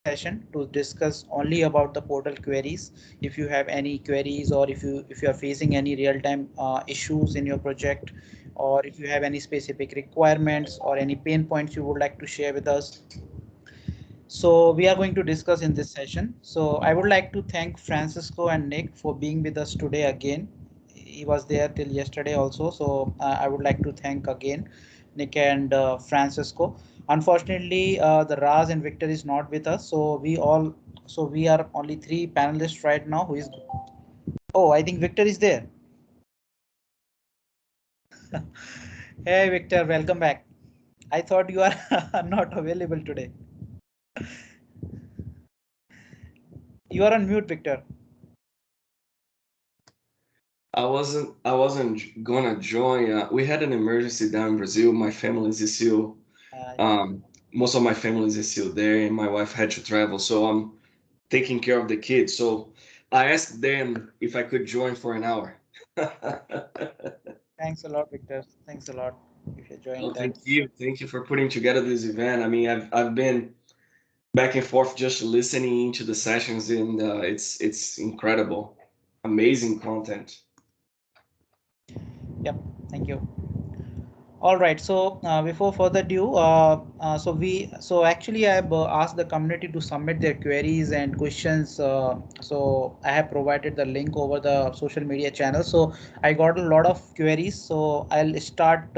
session to discuss only about the portal queries. If you have any queries, or if you are facing any real-time issues in your project, or if you have any specific requirements or any pain points you would like to share with us, so we are going to discuss in this session. So I would like to thank Francisco and Nick for being with us today again. He was there till yesterday also. So I would like to thank again Nick and Francisco. Unfortunately, the Raz and Victor is not with us. So we are only three panelists right now. Who is? Oh, I think Victor is there. Hey, Victor, welcome back. I thought you are not available today. You are on mute, Victor. I wasn't gonna join. We had an emergency down in Brazil. My family is still Yeah. most of my family is still there, and my wife had to travel, so I'm taking care of the kids. So I asked them if I could join for an hour. Thanks a lot, Victor. Thanks a lot if you Oh, joined that. thank you for putting together this event. I mean, I've been back and forth just listening to the sessions, and it's incredible, amazing content. Yep, thank you. All right. So before further ado, so actually I have asked the community to submit their queries and questions. So I have provided the link over the social media channel. So I got a lot of queries. So I'll start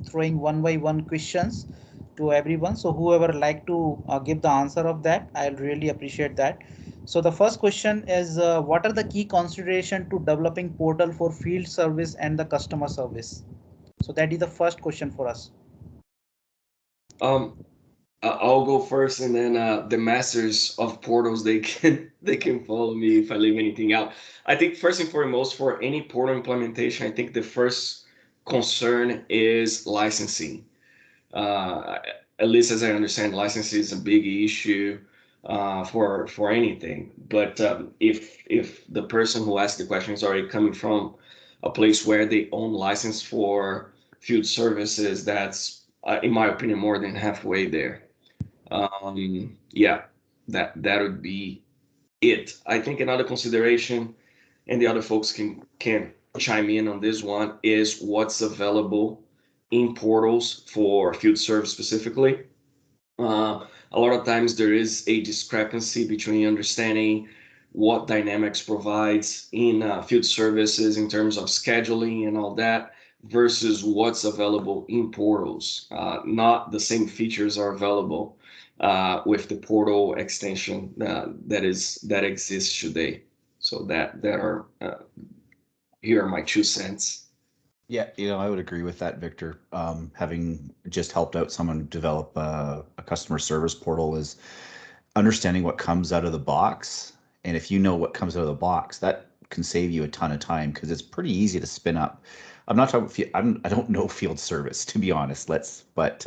throwing one by one questions to everyone. So whoever like to give the answer of that, I'll really appreciate that. So the first question is, what are the key consideration to developing portal for field service and the customer service? So that is the first question for us. Um, I'll go first, and then the masters of portals they can they can follow me if I leave anything out. I think first and foremost for any portal implementation, I think the first concern is licensing. Uh, at least as I understand, licensing is a big issue for anything. But if the person who asked the question is already coming from a place where they own license for field services, that's in my opinion more than halfway there. Yeah, that would be it. I think another consideration, and the other folks can chime in on this one, is what's available in portals for field service specifically. A lot of times there is a discrepancy between understanding what Dynamics provides in field services in terms of scheduling and all that versus what's available in portals. Not the same features are available with the portal extension that exists today. So that are here are my 2 cents. Yeah, I would agree with that, Victor. Having just helped out someone develop a customer service portal is understanding what comes out of the box. And if you know what comes out of the box, that can save you a ton of time because it's pretty easy to spin up. I'm not talking. I don't know field service to be honest. But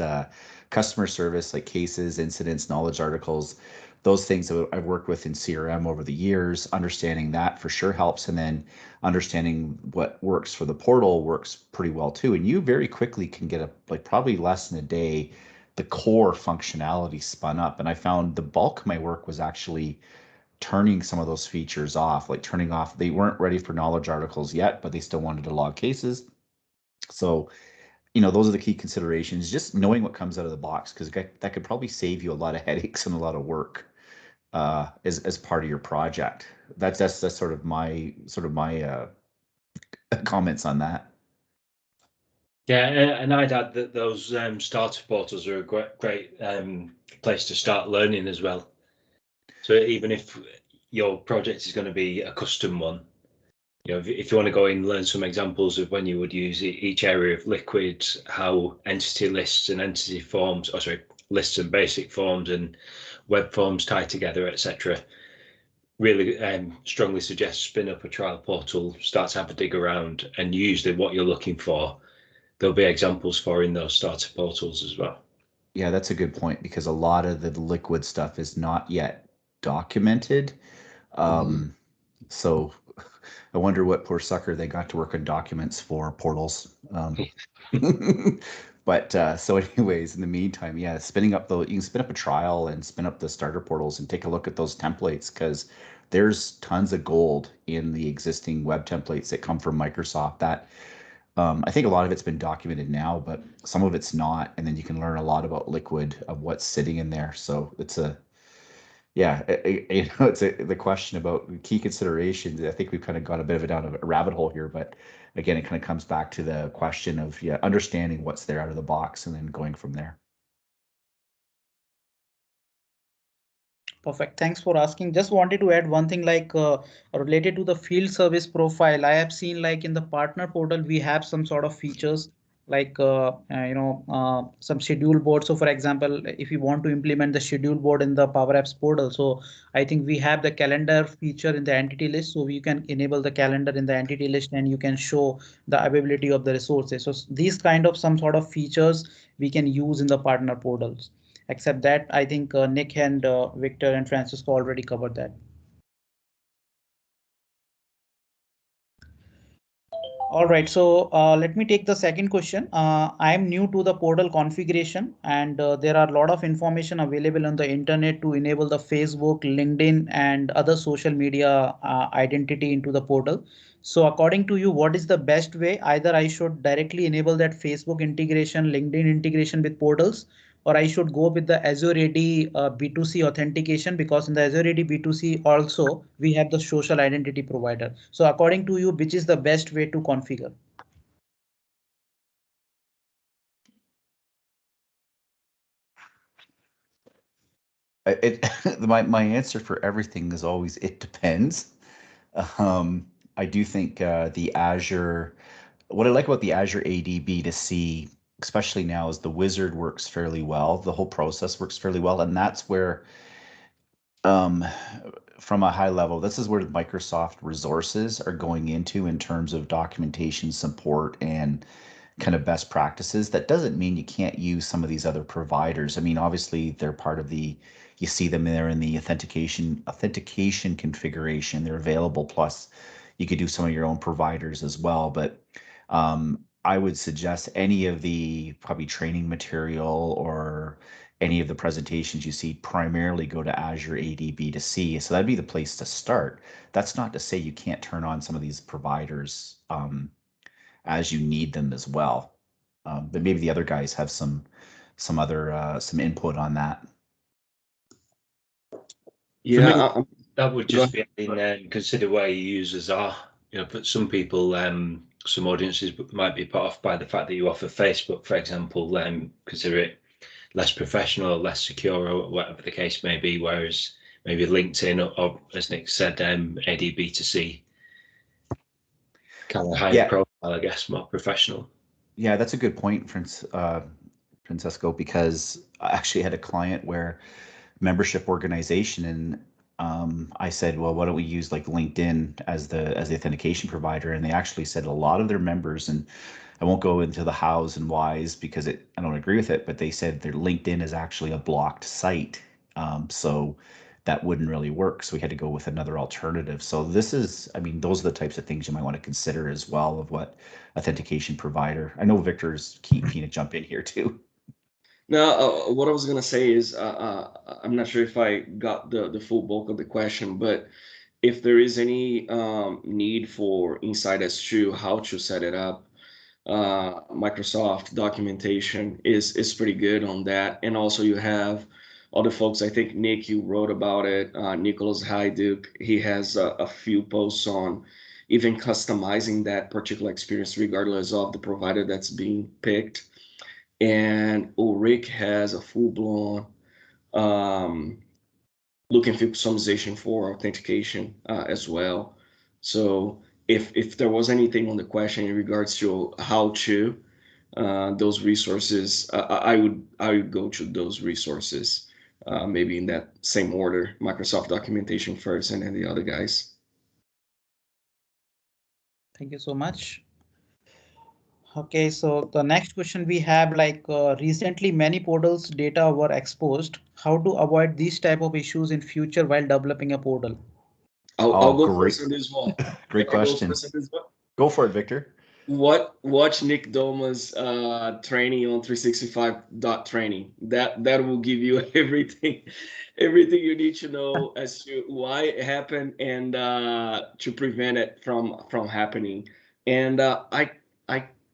customer service like cases, incidents, knowledge articles, those things that I've worked with in CRM over the years. Understanding that for sure helps, and then understanding what works for the portal works pretty well too. And you very quickly can get probably less than a day the core functionality spun up. And I found the bulk of my work was actually turning some of those features off, like turning off, they weren't ready for knowledge articles yet, but they still wanted to log cases. So, those are the key considerations, just knowing what comes out of the box, because that could probably save you a lot of headaches and a lot of work as part of your project. That's sort of my comments on that. Yeah, and I'd add that those starter portals are a great place to start learning as well. So even if your project is going to be a custom one, if you want to go in and learn some examples of when you would use each area of liquid, how entity lists and entity forms, lists and basic forms and web forms tie together, etc. Really strongly suggest spin up a trial portal, start to have a dig around, and usually what you're looking for, there'll be examples for in those starter portals as well. Yeah, that's a good point because a lot of the liquid stuff is not yet documented. So I wonder what poor sucker they got to work on documents for portals. But so anyways, in the meantime, yeah, spinning up you can spin up a trial and spin up the starter portals and take a look at those templates, because there's tons of gold in the existing web templates that come from Microsoft that I think a lot of it's been documented now, but some of it's not. And then you can learn a lot about Liquid, of what's sitting in there. So it's yeah, it's the question about key considerations. I think we've kind of got a bit of down a rabbit hole here, but again, it kind of comes back to the question of, yeah, understanding what's there out of the box and then going from there. Perfect. Thanks for asking. Just wanted to add one thing, like related to the field service profile. I have seen like in the partner portal, we have some sort of features like some schedule board. So for example, if you want to implement the schedule board in the Power Apps portal, so I think we have the calendar feature in the entity list. So you can enable the calendar in the entity list and you can show the availability of the resources. So these kind of some sort of features we can use in the partner portals. Except that, I think Nick and Victor and Francisco already covered that. All right, so let me take the second question. I am new to the portal configuration, and there are a lot of information available on the internet to enable the Facebook, LinkedIn, and other social media identity into the portal. So according to you, what is the best way? Either I should directly enable that Facebook integration, LinkedIn integration with portals, or I should go with the Azure AD B2C authentication, because in the Azure AD B2C also we have the social identity provider. So according to you, which is the best way to configure? My answer for everything is always it depends. Um, I do think the Azure, what I like about the Azure AD B2C, especially now, is the wizard works fairly well. The whole process works fairly well, and that's where, um, from a high level, this is where Microsoft resources are going into in terms of documentation support and kind of best practices. That doesn't mean you can't use some of these other providers. I mean, obviously they're part of you see them there in the authentication configuration. They're available. Plus, you could do some of your own providers as well. But I would suggest any of the probably training material or any of the presentations you see primarily go to Azure AD B2C. So that'd be the place to start. That's not to say you can't turn on some of these providers as you need them as well. But maybe the other guys have some other some input on that. Yeah, That would go just be consider where your users are. But some people, some audiences might be put off by the fact that you offer Facebook, for example, consider it less professional, less secure, or whatever the case may be. Whereas maybe LinkedIn, or as Nick said, ADB2C, kind of higher profile, I guess, more professional. Yeah, that's a good point, Francesco, because I actually had a client where membership organization, and I said, well, why don't we use like LinkedIn as the authentication provider? And they actually said a lot of their members, and I won't go into the hows and whys because I don't agree with it, but they said their LinkedIn is actually a blocked site. So that wouldn't really work. So we had to go with another alternative. So I mean, those are the types of things you might want to consider as well, of what authentication provider. I know Victor's keen to jump in here too. Now, what I was gonna say is, I'm not sure if I got the full bulk of the question, but if there is any need for insight as to how to set it up, Microsoft documentation is pretty good on that, and also you have other folks. I think Nick, you wrote about it. Nicholas Hajduk, he has a few posts on even customizing that particular experience regardless of the provider that's being picked. And Ulrich has a full-blown look and feel customization for authentication as well. So if there was anything on the question in regards to how to those resources, I would go to those resources, maybe in that same order: Microsoft documentation first, and then the other guys. Thank you so much. Okay, so the next question we have, like recently many portals data were exposed. How to avoid these type of issues in future while developing a portal? I'll go first on this one. Great Can I go question. first on this one? Go for it, Victor. Watch Nick Doma's training on 365.training. That will give you everything you need to know as to why it happened and to prevent it from happening. And I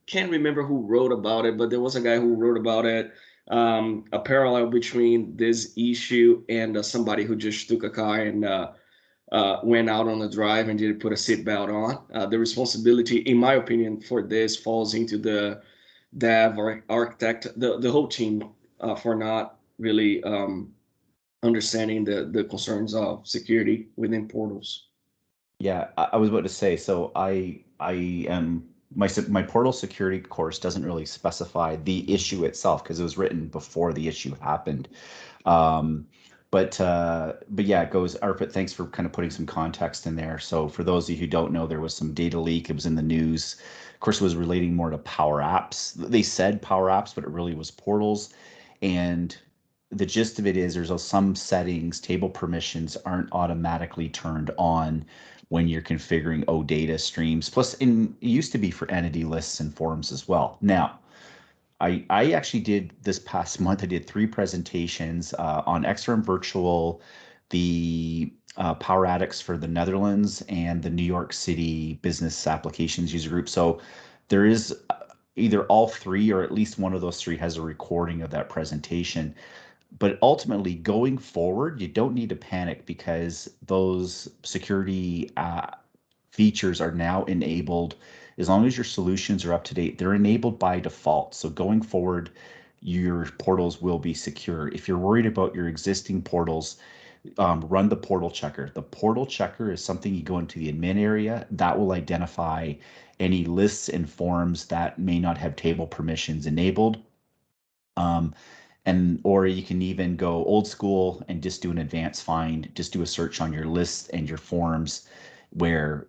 can't remember who wrote about it, but there was a guy who wrote about it. A parallel between this issue and somebody who just took a car and went out on the drive and didn't put a seatbelt on. The responsibility, in my opinion, for this falls into the dev or architect, the whole team, for not really understanding the concerns of security within portals. Yeah, I was about to say, so I am my portal security course doesn't really specify the issue itself because it was written before the issue happened. Um, but yeah, it goes, Arpit, thanks for kind of putting some context in there. So for those of you who don't know, there was some data leak. It was in the news. Of course, it was relating more to Power Apps. They said Power Apps, but it really was portals. And the gist of it is there's some settings, table permissions aren't automatically turned on when you're configuring OData streams. Plus, it used to be for entity lists and forms as well. Now, I actually did this past month. I did 3 presentations on XRM Virtual, the Power Addicts for the Netherlands, and the New York City Business Applications User Group. So there is either all 3 or at least one of those 3 has a recording of that presentation. But ultimately, going forward, you don't need to panic because those security features are now enabled. As long as your solutions are up to date, they're enabled by default. So going forward, your portals will be secure. If you're worried about your existing portals, run the portal checker. The portal checker is something you go into the admin area that will identify any lists and forms that may not have table permissions enabled. And or you can even go old school and just do an advanced find, just do a search on your lists and your forms where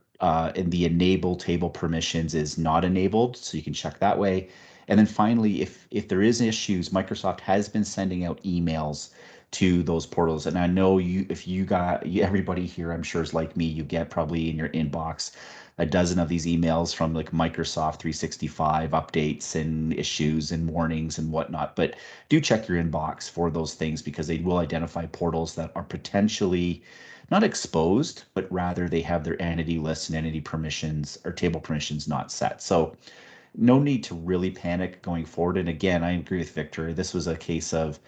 in the enable table permissions is not enabled, so you can check that way. And then finally, if there is issues, Microsoft has been sending out emails to those portals. And I know you, if you got everybody here, I'm sure is like me, you get probably in your inbox a dozen of these emails from like Microsoft 365 updates and issues and warnings and whatnot. But do check your inbox for those things because they will identify portals that are potentially not exposed, but rather they have their entity lists and entity permissions or table permissions not set. So no need to really panic going forward. And again, I agree with Victor. This was a case of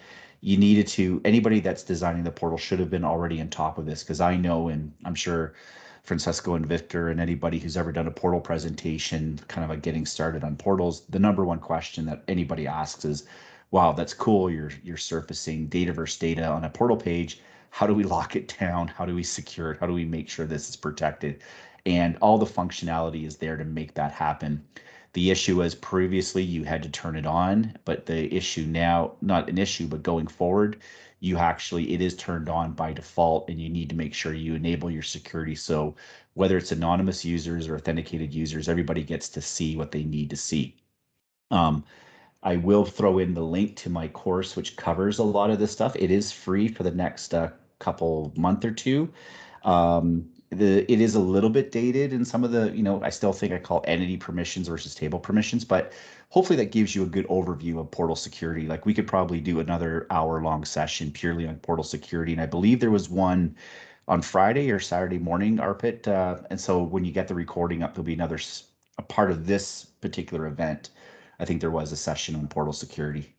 you needed to, anybody that's designing the portal should have been already on top of this because I know, and I'm sure Francesco and Victor and anybody who's ever done a portal presentation, kind of like getting started on portals, the number one question that anybody asks is, wow, that's cool. You're surfacing data versus data on a portal page. How do we lock it down? How do we secure it? How do we make sure this is protected? And all the functionality is there to make that happen. The issue was previously you had to turn it on, but the issue now, not an issue, but going forward, you actually, it is turned on by default and you need to make sure you enable your security. So whether it's anonymous users or authenticated users, everybody gets to see what they need to see. I will throw in the link to my course, which covers a lot of this stuff. It is free for the next couple month or two. It is a little bit dated in some of the, I still think I call entity permissions versus table permissions, but hopefully that gives you a good overview of portal security. Like we could probably do another hour-long session purely on portal security. And I believe there was one on Friday or Saturday morning, Arpit. And so when you get the recording up, there'll be another a part of this particular event. I think there was a session on portal security.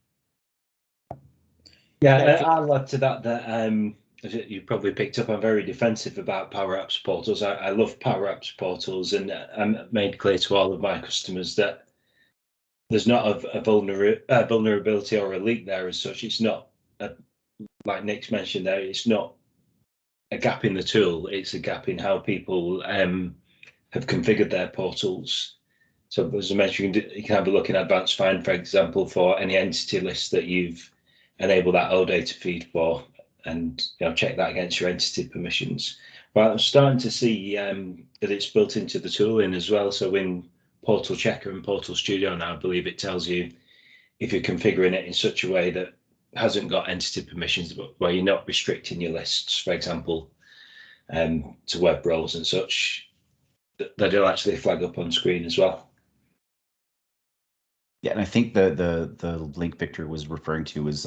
Yeah, I'll add to that as you probably picked up, I'm very defensive about Power Apps portals. I love Power Apps portals, and I'm made clear to all of my customers that there's not a vulnerability or a leak there as such. It's not, like Nick's mentioned there, it's not a gap in the tool, it's a gap in how people have configured their portals. So as I mentioned, you can have a look in Advanced Find, for example, for any entity list that you've enabled that OData feed for, and check that against your entity permissions. But I'm starting to see that it's built into the tooling as well. So in Portal Checker and Portal Studio now, I believe it tells you if you're configuring it in such a way that hasn't got entity permissions, but where you're not restricting your lists, for example, to web roles and such, that it'll actually flag up on screen as well. Yeah, and I think the link Victor was referring to was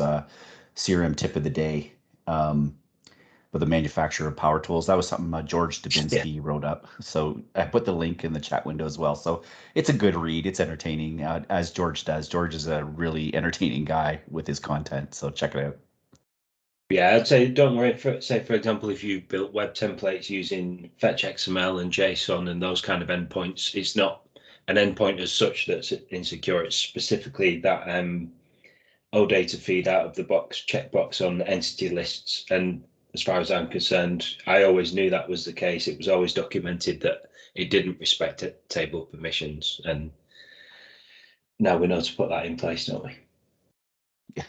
CRM tip of the day, with the manufacturer of power tools. That was something George Dubinsky wrote up. So I put the link in the chat window as well. So it's a good read. It's entertaining, as George does. George is a really entertaining guy with his content. So check it out. Yeah, I'd say don't worry. Say, for example, if you built web templates using Fetch XML and JSON and those kind of endpoints, it's not an endpoint as such that's insecure. It's specifically that OData feed out of the box checkbox on entity lists. And as far as I'm concerned, I always knew that was the case. It was always documented that it didn't respect table permissions. And now we know to put that in place, don't we? Yeah,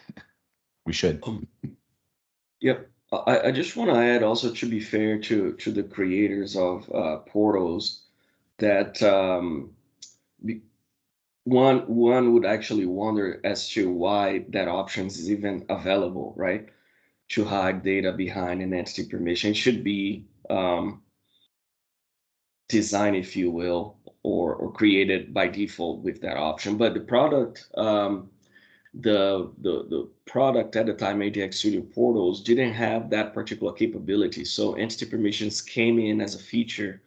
we should. Yep. I just want to add also, to be fair to the creators of portals, that one would actually wonder as to why that option is even available, right? To hide data behind an entity permission should be designed, if you will, or created by default with that option. But the product, the product at the time, ADX Studio Portals, didn't have that particular capability. So entity permissions came in as a feature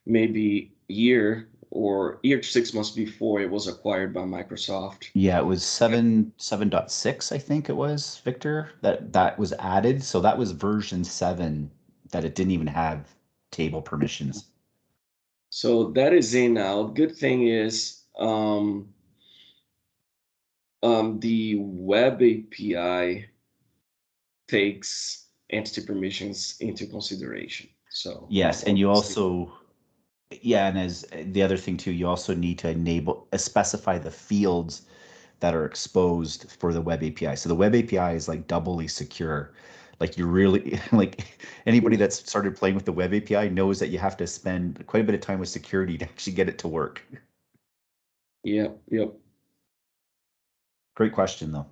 maybe year to 6 months before it was acquired by Microsoft. Yeah, it was 7.6, I think it was, Victor, that was added. So that was version 7 that it didn't even have table permissions. So that is in now. Good thing is the web API takes entity permissions into consideration. So Yes, and you also, yeah, and as the other thing too, you also need to enable specify the fields that are exposed for the web API. So the web API is like doubly secure. Like you really like anybody that's started playing with the web API knows that you have to spend quite a bit of time with security to actually get it to work. Yep. Great question though.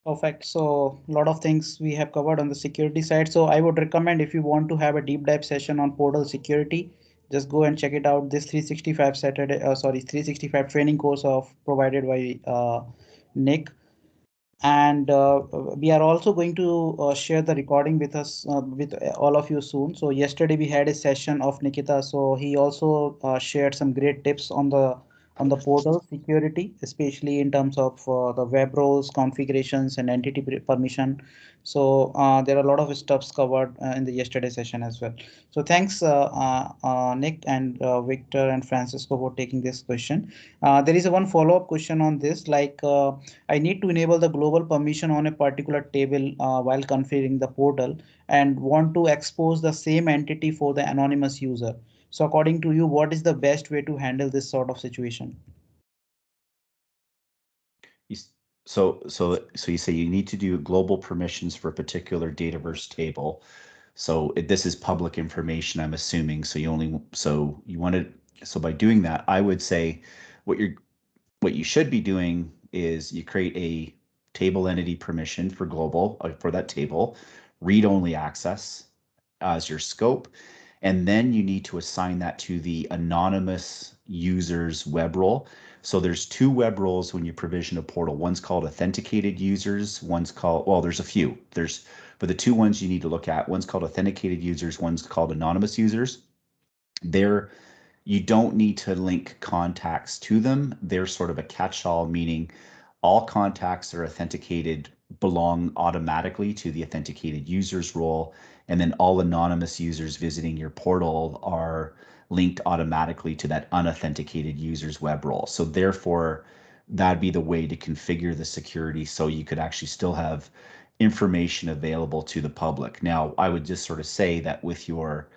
Perfect. So a lot of things we have covered on the security side. So I would recommend, if you want to have a deep dive session on portal security, just go and check it out. This 365 365 training course of provided by Nick. And we are also going to share the recording with us with all of you soon. So yesterday we had a session of Nikita, so he also shared some great tips on the portal security, especially in terms of the web roles, configurations, and entity permission. So there are a lot of stuffs covered in the yesterday session as well. So thanks, Nick and Victor and Francisco, for taking this question. There is a one follow-up question on this, like I need to enable the global permission on a particular table while configuring the portal and want to expose the same entity for the anonymous user. So according to you, what is the best way to handle this sort of situation? So you say you need to do global permissions for a particular Dataverse table. So this is public information, I'm assuming. So you want to, so by doing that, I would say what you should be doing is you create a table entity permission for global for that table, read-only access as your scope, and then you need to assign that to the anonymous user's web role. So there's two web roles when you provision a portal. One's called authenticated users, one's called, well, there's a few. But the two ones you need to look at, one's called authenticated users, one's called anonymous users. You don't need to link contacts to them. They're sort of a catch-all, meaning all contacts that are authenticated belong automatically to the authenticated users role, and then all anonymous users visiting your portal are linked automatically to that unauthenticated user's web role. So therefore, that'd be the way to configure the security so you could actually still have information available to the public. Now, I would just sort of say that with your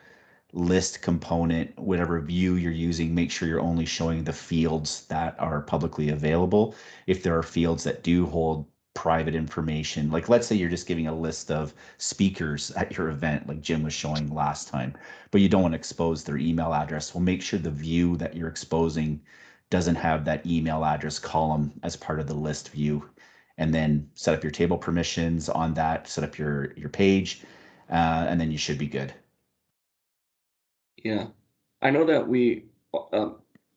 list component, whatever view you're using, make sure you're only showing the fields that are publicly available. If there are fields that do hold private information, like let's say you're just giving a list of speakers at your event, like Jim was showing last time, but you don't want to expose their email address, well, make sure the view that you're exposing doesn't have that email address column as part of the list view. And then set up your table permissions on that, set up your page, and then you should be good. Yeah, I know that we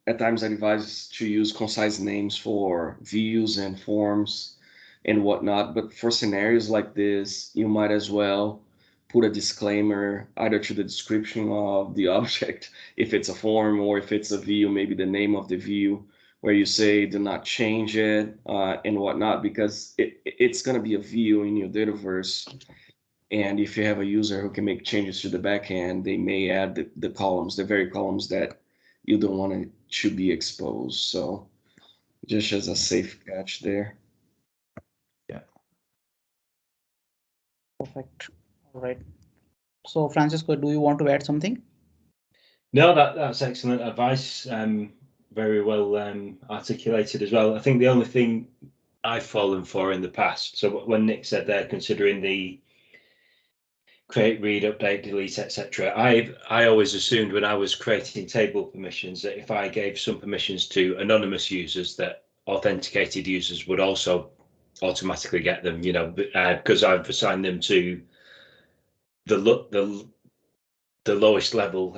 at times I advise to use concise names for views and forms and whatnot. But for scenarios like this, you might as well put a disclaimer either to the description of the object, if it's a form, or if it's a view, maybe the name of the view, where you say do not change it and whatnot, because it's going to be a view in your Dataverse. And if you have a user who can make changes to the backend, they may add the columns, the very columns that you don't want it to be exposed. So just as a safe catch there. Yeah. Perfect. All right. So, Francisco, do you want to add something? No, that's excellent advice. Very well articulated as well. I think the only thing I've fallen for in the past, so when Nick said they're considering the create, read, update, delete, etc., I always assumed when I was creating table permissions that if I gave some permissions to anonymous users, that authenticated users would also automatically get them. You know, because I've assigned them to the lowest level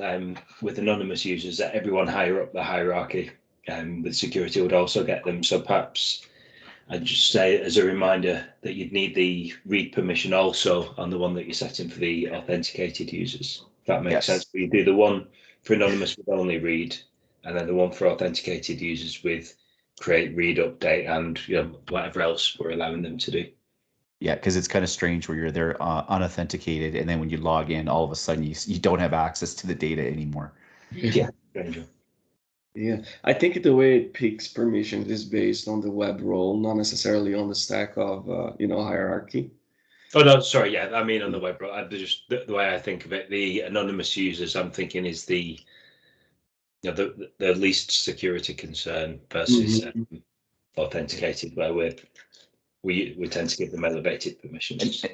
with anonymous users, that everyone higher up the hierarchy with security would also get them. So perhaps I'd just say as a reminder that you'd need the read permission also on the one that you're setting for the authenticated users. If that makes sense. You do the one for anonymous with only read, and then the one for authenticated users with create, read, update, and whatever else we're allowing them to do. Yeah, because it's kind of strange where you're there unauthenticated, and then when you log in, all of a sudden you don't have access to the data anymore. Yeah, stranger. Yeah, I think the way it picks permissions is based on the web role, not necessarily on the stack of hierarchy. Oh no, sorry. Yeah, I mean on the web. Just the way I think of it, the anonymous users, I'm thinking is the least security concern versus authenticated, where we tend to give them elevated permissions.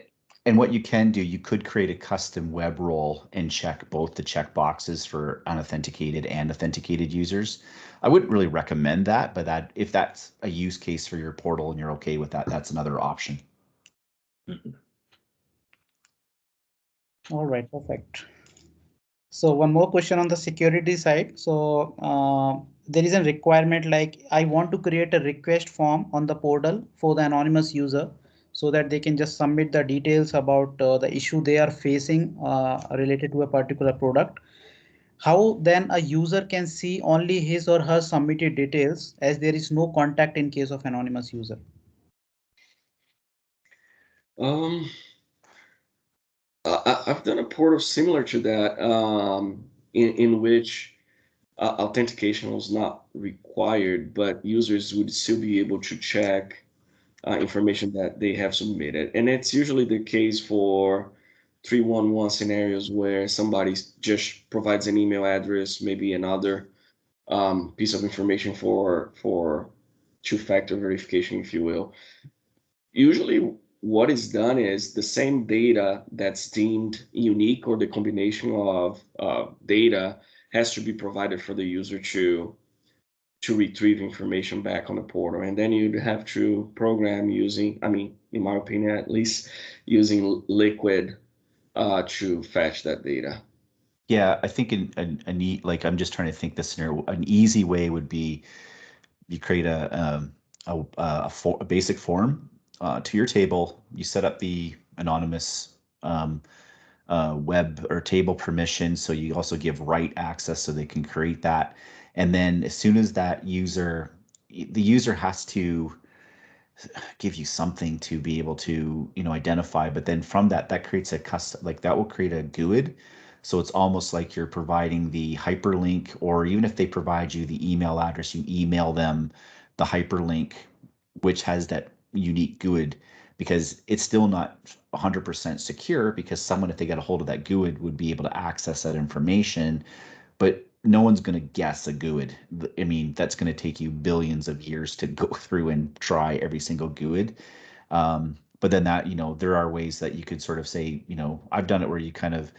And what you can do, you could create a custom web role and check both the check boxes for unauthenticated and authenticated users. I wouldn't really recommend that, but if that's a use case for your portal and you're okay with that, that's another option. All right, perfect. So one more question on the security side. So there is a requirement like I want to create a request form on the portal for the anonymous user so that they can just submit the details about the issue they are facing related to a particular product. How then a user can see only his or her submitted details as there is no contact in case of anonymous user? I've done a portal similar to that, in which authentication was not required, but users would still be able to check information that they have submitted. And it's usually the case for 311 scenarios where somebody just provides an email address, maybe another piece of information for two-factor verification, if you will. Usually what is done is the same data that's deemed unique, or the combination of data, has to be provided for the user to retrieve information back on the portal. And then you'd have to program using, I mean, in my opinion, at least using Liquid to fetch that data. Yeah, I think a neat, like I'm just trying to think this scenario. An easy way would be you create a basic form to your table. You set up the anonymous web or table permission, so you also give write access so they can create that. And then as soon as the user has to give you something to be able to identify, but then from that creates a custom, like that will create a GUID. So it's almost like you're providing the hyperlink, or even if they provide you the email address, you email them the hyperlink, which has that unique GUID, because it's still not 100% secure, because someone, if they get a hold of that GUID, would be able to access that information, but no one's going to guess a GUID. I mean, that's going to take you billions of years to go through and try every single GUID. But then there are ways that you could sort of say, I've done it where you kind of,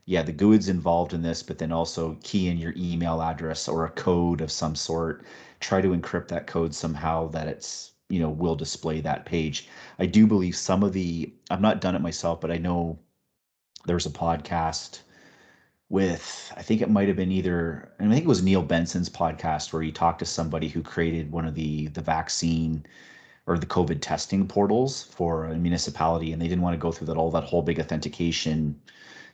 yeah, the GUID's involved in this, but then also key in your email address or a code of some sort, try to encrypt that code somehow that it's, will display that page. I do believe I've not done it myself, but I know there's a podcast with, I think it might have been either, I think it was Neil Benson's podcast where he talked to somebody who created one of the vaccine or the COVID testing portals for a municipality, and they didn't want to go through that whole big authentication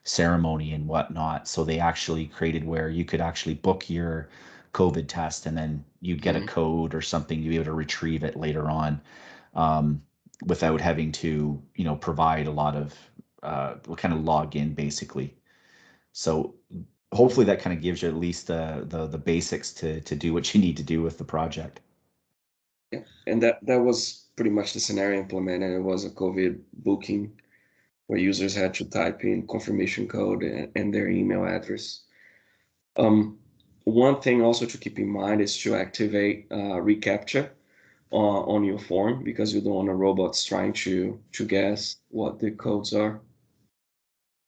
ceremony and whatnot. So they actually created where you could actually book your COVID test, and then you get a code or something to be able to retrieve it later on, without having to, provide a lot of kind of log in basically. So hopefully that kind of gives you at least the basics to do what you need to do with the project. Yeah, and that was pretty much the scenario implemented. It was a COVID booking where users had to type in confirmation code and their email address. One thing also to keep in mind is to activate reCAPTCHA on your form, because you don't want robots trying to guess what the codes are.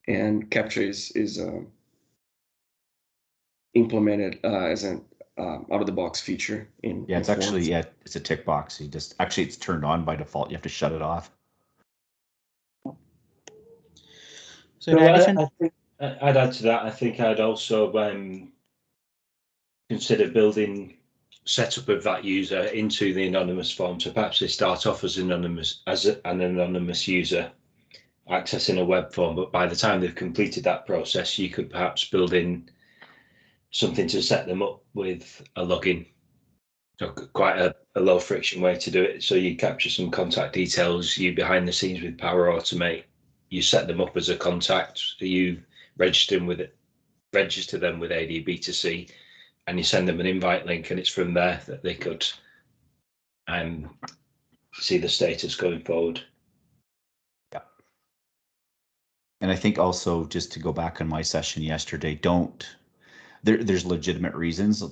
And CAPTCHA is implemented as an out of the box feature in it's forms. actually, it's a tick box. It's turned on by default. You have to shut it off. So in addition, I think I'd add to that. I think I'd also consider building setup of that user into the anonymous form. So perhaps they start off as an anonymous user accessing a web form, but by the time they've completed that process, you could perhaps build in something to set them up with a login. So quite a low friction way to do it. So you capture some contact details, you behind the scenes with Power Automate, you set them up as a contact, so you register them with ADB2C, and you send them an invite link, and it's from there that they could see the status going forward. Yeah. And I think also, just to go back on my session yesterday, there's legitimate reasons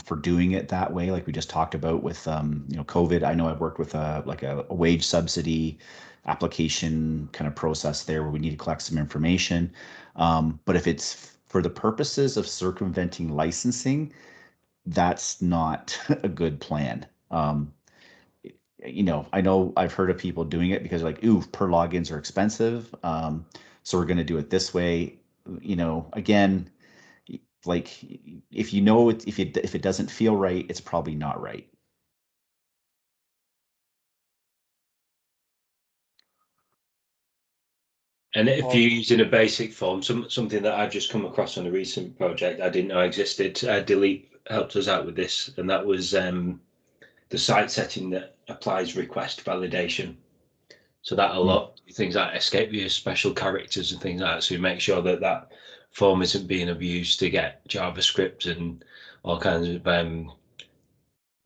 for doing it that way, like we just talked about with COVID. I know I've worked with a wage subsidy application kind of process there where we need to collect some information. But if it's for the purposes of circumventing licensing, that's not a good plan. I know I've heard of people doing it because like, ooh, per logins are expensive. So we're going to do it this way. Again, like if it doesn't feel right, it's probably not right. And if you're using a basic form, something that I've just come across on a recent project I didn't know existed, Delete helped us out with this, and that was the site setting that applies request validation. So that a lot things like escape view special characters and things like that. So you make sure that form isn't being abused to get JavaScript and all kinds of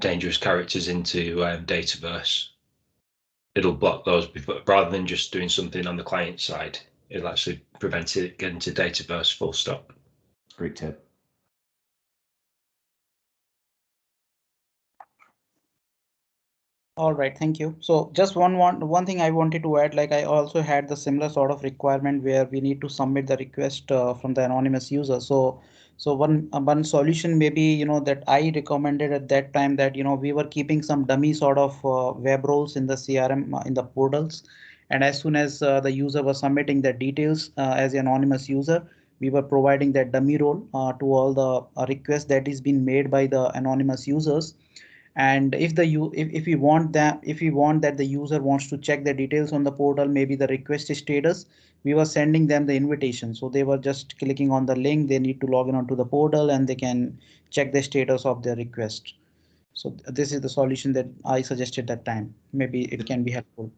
dangerous characters into Dataverse. It'll block those rather than just doing something on the client side. It'll actually prevent it getting to Dataverse full stop. Great tip. all right, thank you. So just one thing I wanted to add, like I also had the similar sort of requirement where we need to submit the request from the anonymous user. So one solution maybe that I recommended at that time, that we were keeping some dummy sort of web roles in the CRM in the portals, and as soon as the user was submitting the details as an anonymous user, we were providing that dummy role to all the requests that is being made by the anonymous users. And if we want that the user wants to check the details on the portal, maybe the request status, we were sending them the invitation, so they were just clicking on the link, they need to log in onto the portal and they can check the status of their request. So this is the solution that I suggested that time. Maybe it can be helpful.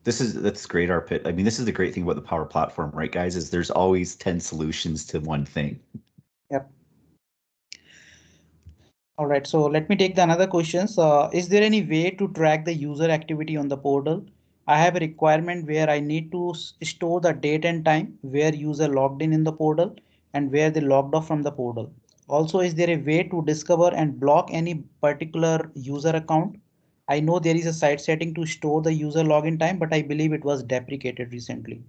That's great, Arpit. I mean, this is the great thing about the Power Platform, right, guys, is there's always 10 solutions to one thing. Yep. All right, so let me take the another questions. Is there any way to track the user activity on the portal? I have a requirement where I need to store the date and time where user logged in the portal and where they logged off from the portal. Also, is there a way to discover and block any particular user account? I know there is a site setting to store the user login time, but I believe it was deprecated recently.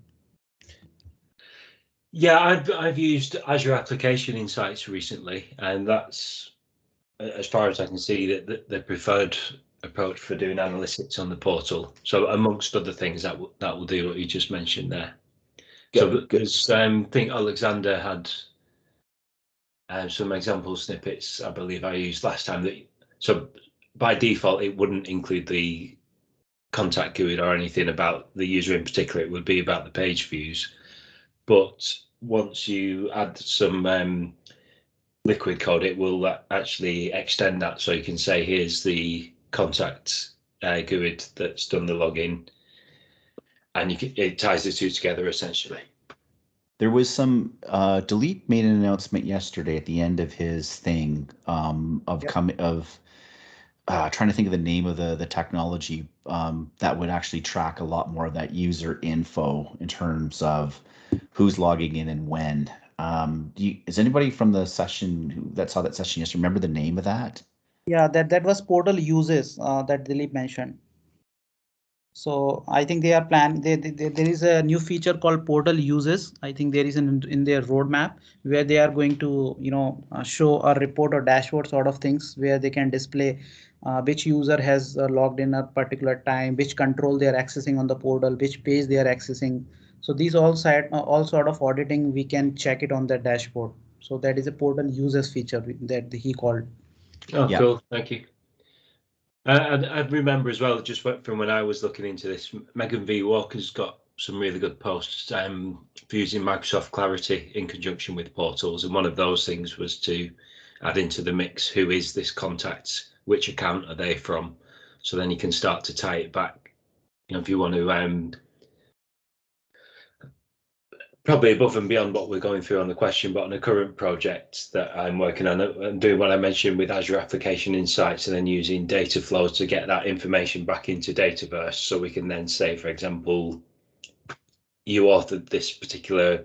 Yeah, I've used Azure Application Insights recently, and that's, as far as I can see, the preferred approach for doing analytics on the portal. So amongst other things, that will do what you just mentioned there. Good. So there's, I think Alexander had some example snippets I believe I used last time. So by default, it wouldn't include the contact GUID or anything about the user in particular. It would be about the page views. But once you add some liquid code, it will actually extend that. So you can say, here's the contact GUID that's done the login, and it ties the two together essentially. There was some Delete made an announcement yesterday at the end of his thing of trying to think of the name of the technology that would actually track a lot more of that user info in terms of who's logging in and when. Is anybody from the session that saw that session yesterday remember the name of that? Yeah, that was portal uses that Dilip mentioned. So I think they are planning. There is a new feature called portal uses. I think there is in their roadmap where they are going to show a report or dashboard sort of things where they can display which user has logged in a particular time, which control they are accessing on the portal, which page they are accessing. So these all sort of auditing we can check it on the dashboard. So that is a portal uses feature that he called. Oh, yeah. Cool. Thank you. I remember as well, just from when I was looking into this, Megan V. Walker's got some really good posts for using Microsoft Clarity in conjunction with portals. And one of those things was to add into the mix, who is this contact? Which account are they from? So then you can start to tie it back. If you want to probably above and beyond what we're going through on the question, but on a current project that I'm working on, and doing what I mentioned with Azure Application Insights, and then using data flows to get that information back into Dataverse, so we can then say, for example, you authored this particular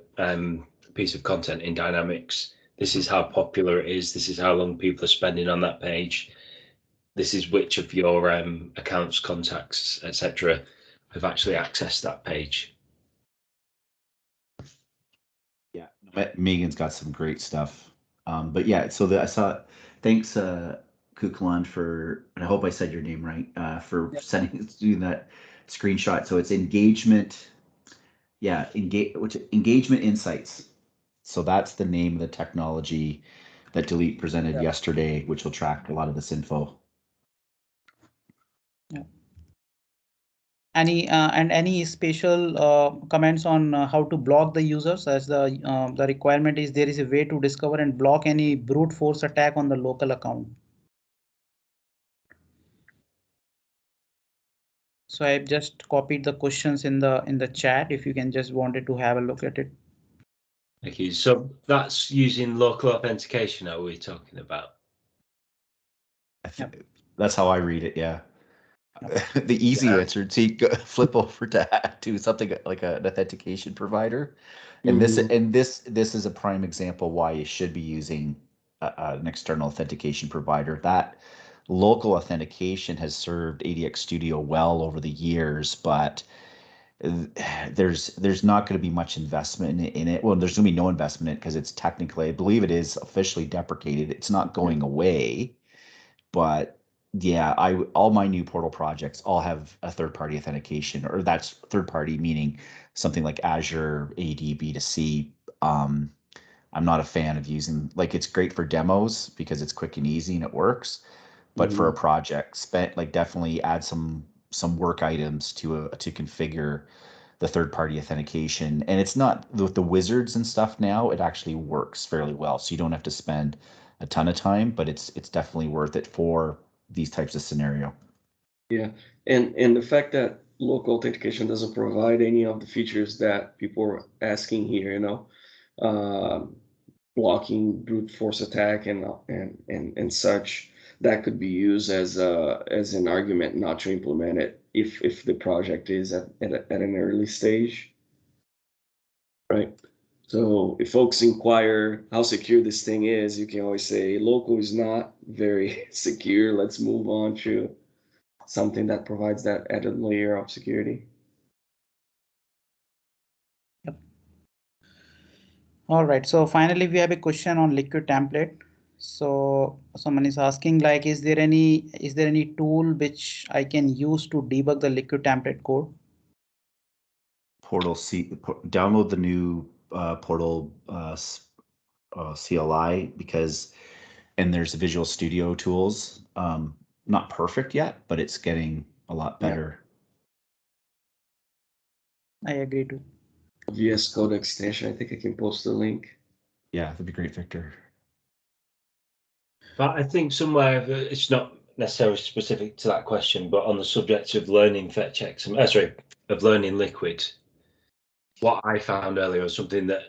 piece of content in Dynamics. This is how popular it is. This is how long people are spending on that page. This is which of your accounts, contacts, etc., have actually accessed that page. Yeah, Megan's got some great stuff. But yeah, so I saw. Thanks, Kukalan, for, and I hope I said your name right, for doing that screenshot. So it's engagement. Yeah, engagement insights. So that's the name of the technology that Delete presented yesterday, which will track a lot of this info. Yeah. Any special comments on how to block the users, as the requirement is there is a way to discover and block any brute force attack on the local account. So I've just copied the questions in the chat. If you can just wanted to have a look at it. Thank you. So that's using local authentication. Are we talking about? I think that's how I read it. Yeah. The easy answer to flip over to something like an authentication provider, and this is a prime example why you should be using an external authentication provider. That local authentication has served ADX Studio well over the years, but there's not going to be much investment in it. Well, there's going to be no investment in it because it's technically, I believe it is officially deprecated. It's not going away, but yeah, all my new portal projects all have a third-party authentication, or that's third-party meaning something like Azure AD B2C. I'm not a fan of using, like, it's great for demos because it's quick and easy and it works, but for a project, definitely add some work items to configure the third-party authentication. And it's not with the wizards and stuff now, it actually works fairly well. So you don't have to spend a ton of time, but it's definitely worth it for these types of scenario. Yeah, and the fact that local authentication doesn't provide any of the features that people are asking here, blocking brute force attack and such, that could be used as an argument not to implement it if the project is at an early stage, right? So if folks inquire how secure this thing is, you can always say local is not very secure. Let's move on to something that provides that added layer of security. Yep. All right. So finally, we have a question on Liquid template. So someone is asking, like, is there any tool which I can use to debug the Liquid template code? Portal download the new portal CLI because, and there's Visual Studio tools. Not perfect yet, but it's getting a lot better. I agree too. VS Code extension. I think I can post the link. Yeah, that'd be great, Victor. But I think somewhere it's not necessarily specific to that question, but on the subject of learning fetch XML, of learning Liquid, what I found earlier was something that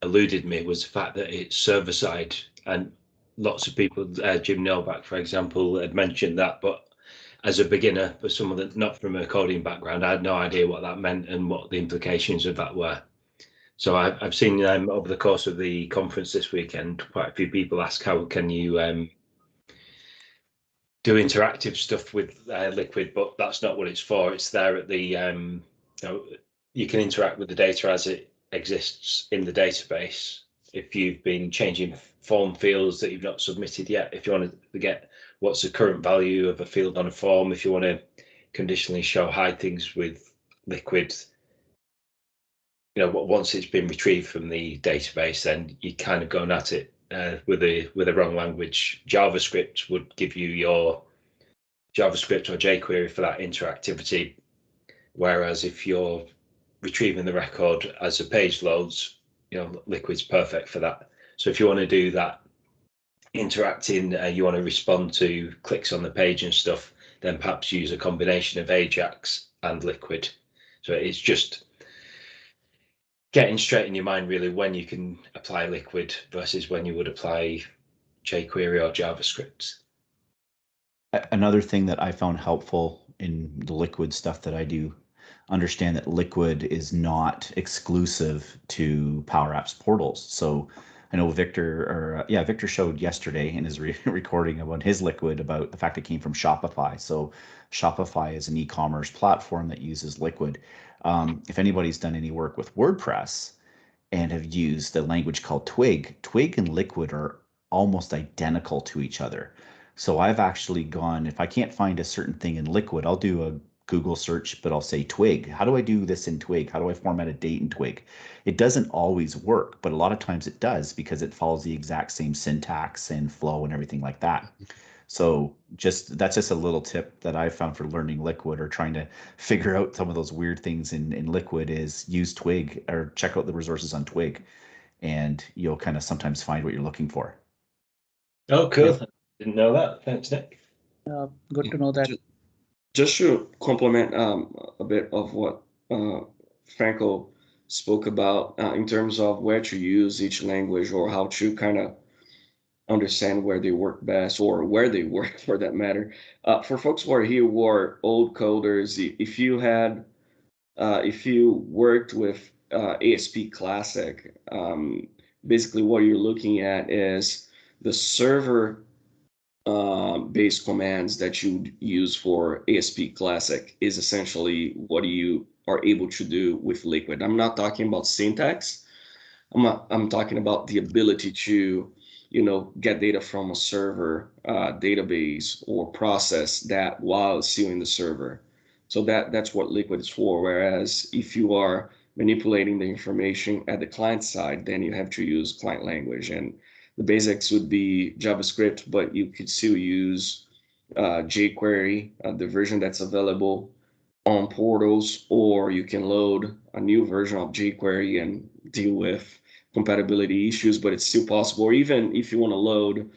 eluded me was the fact that it's server side, and lots of people, Jim Novak, for example, had mentioned that, but as a beginner, for someone that not from a coding background, I had no idea what that meant and what the implications of that were. So I've seen over the course of the conference this weekend, quite a few people ask how can you do interactive stuff with Liquid, but that's not what it's for. It's there at the you can interact with the data as it exists in the database. If you've been changing form fields that you've not submitted yet, if you want to get what's the current value of a field on a form, if you want to conditionally hide things with Liquid, once it's been retrieved from the database, then you're kind of going at it with a wrong language. JavaScript would give you your JavaScript or jQuery for that interactivity, whereas if you're retrieving the record as a page loads, Liquid's perfect for that. So if you want to do that interacting, you want to respond to clicks on the page and stuff, then perhaps use a combination of Ajax and Liquid. So it's just getting straight in your mind really when you can apply Liquid versus when you would apply jQuery or JavaScript. Another thing that I found helpful in the Liquid stuff that I do, understand that Liquid is not exclusive to Power Apps portals. So I know Victor showed yesterday in his recording about his Liquid about the fact it came from Shopify. So Shopify is an e-commerce platform that uses Liquid. If anybody's done any work with WordPress and have used a language called Twig and Liquid are almost identical to each other. So I've actually gone, if I can't find a certain thing in Liquid, I'll do a Google search, but I'll say Twig. How do I do this in Twig? How do I format a date in Twig? It doesn't always work, but a lot of times it does because it follows the exact same syntax and flow and everything like that. So that's just a little tip that I found for learning Liquid or trying to figure out some of those weird things in Liquid is use Twig or check out the resources on Twig, and you'll kind of sometimes find what you're looking for. Oh, cool. Didn't know that. Thanks, Nick. Good to know that. Just to complement a bit of what Franco spoke about in terms of where to use each language or how to kind of understand where they work best or where they work for that matter. For folks who are here who are old coders, if you worked with ASP Classic, basically what you're looking at is the server based commands that you use for ASP Classic is essentially what you are able to do with Liquid. I'm not talking about syntax. I'm talking about the ability to, get data from a server database or process that while still in the server. So that's what Liquid is for. Whereas if you are manipulating the information at the client side, then you have to use client language. And the basics would be JavaScript, but you could still use jQuery, the version that's available on portals, or you can load a new version of jQuery and deal with compatibility issues, but it's still possible. Or even if you want to load